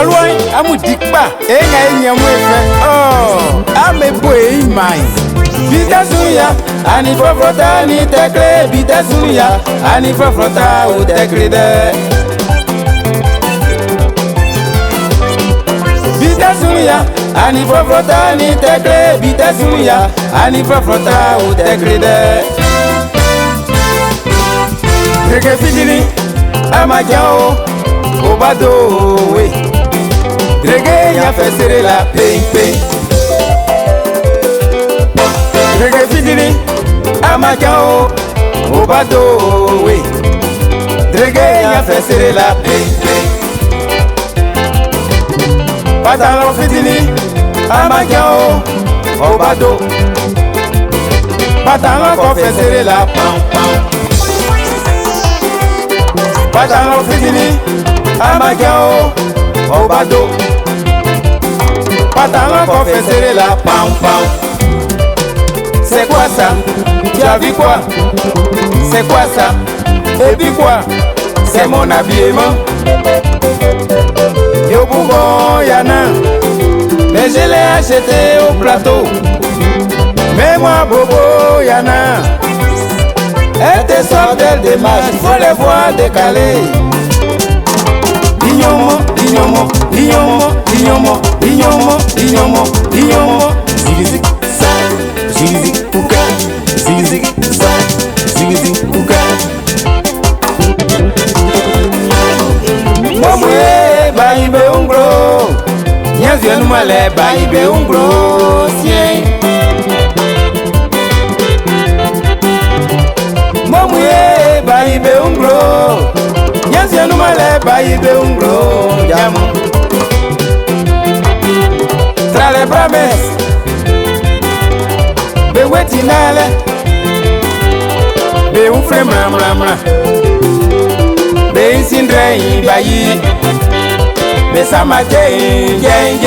loin, amu dikpa, enga mwefe. Oh, ame boe imai. Bita suya, ani frota ni tekle. Bita suya, ani frota o tekle de. Bita suya, ani frota ni tekle. Bita suya, ani frota o tekle de. Rege fidini, amajao, obado, we. Rege ya fesere la pei. Rege fidini, amajao, obado, we. Rege ya fesere la pei. Pantalon fidini, amajao, obado. Pantalon ko fesere la pam. Pantalon fidini, amajao, obado. Pantalon qu'on fait serrer la pam. C'est quoi ça? Tu as vu quoi? C'est quoi ça? Et puis quoi? C'est mon habillement. Yo bougon yana, mais je l'ai acheté au plateau. Mais moi bobo yana. Elle te sort d'elle des marches, il faut les voir décaler. Ignomo, zigzig, sa, zigzig, ouka, zigzig, sa, zigzig, ouka. Momwe, baïbe ungro, nyanzio numale, baïbe ungro, sien. Momwe, baïbe ungro, nyanzio numale, baïbe ungro, jamu. Tra les promesses, be wetinale, be un fremra, be insindre bayi, be samake jen,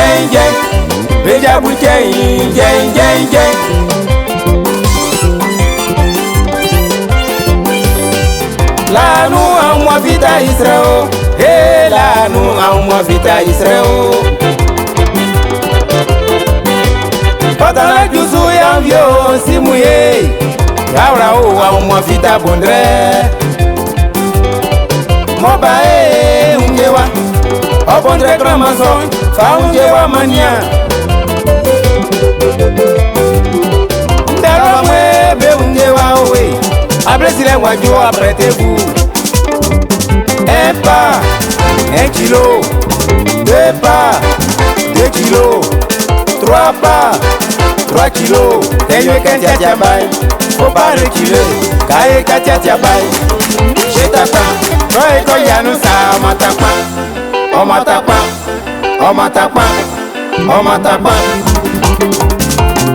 be jabu jen. La nous en moi vita Israël, et la nous en moi vita Israël. Patala juzu ya vyo simuye, yaura o mwa vita bondre. Moba ungewa, o bondre gramason, fa ungewa mania. Ndaro mwe be ungewa owe, abresile wajou apretez-vous. Un pas, 1 kilo, 2 pas, 2 kilos, 3 pas, 3 kilos. Tenye katia bay, faut pas reculer. Kaye katia bay, je t'attends. Toi ko yanu sa on m'attend.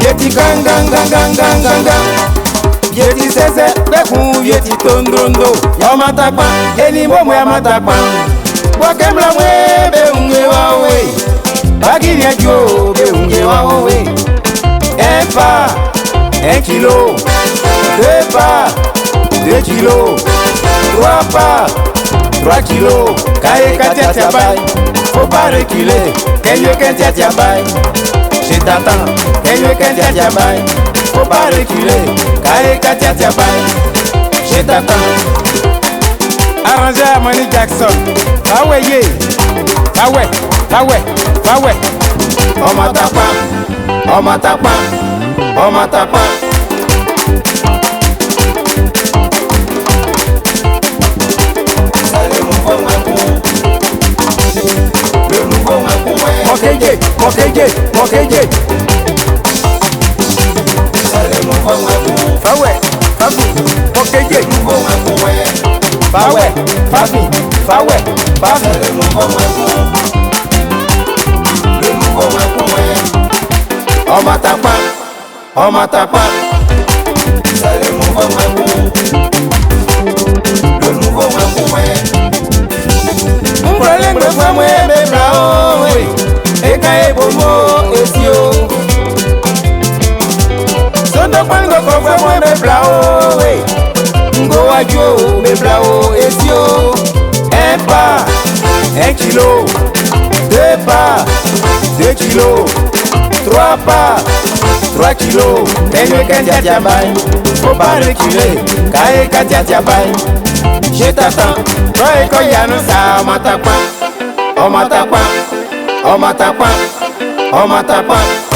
Yeti gang. Yeti sese, beku yeti tondrondo. Ya matapa, eni momo ya matapa. Wakemla mwe be unge wawe. Bagiri ya jo be unge wawe. 1 pas, 1 kilo. 2 pas, 2 kilos. 3 pas, 3 kilos. Kaye katia bay, faut pas reculer. Kenye katia bay, je t'attends. Kenye katia bay, faut pas reculer. Kaye katia bay, je t'attends. Arrangé à Mani Jackson. Ah ouais, on m'attend pas. Mokeje. On m'attend pas. C'est le nouveau Macou. Le nouveau Macou. M'braleng me fwa mwe be brao. Eka bomo esio. Sondo pango ko fwa mwe be brao. Ngo wajo be brao esio. 1 pas, 1 kilo. 2 2 kilos, 3 pas, 3 kilos. Tenue Katia Tiabaye, faut pas reculer. Kaye Katia Tiabaye, je t'attends. Toi et Koyano, ça m'attaque pas. On m'attaque pas, on m'attaque pas, on m'attaque pas.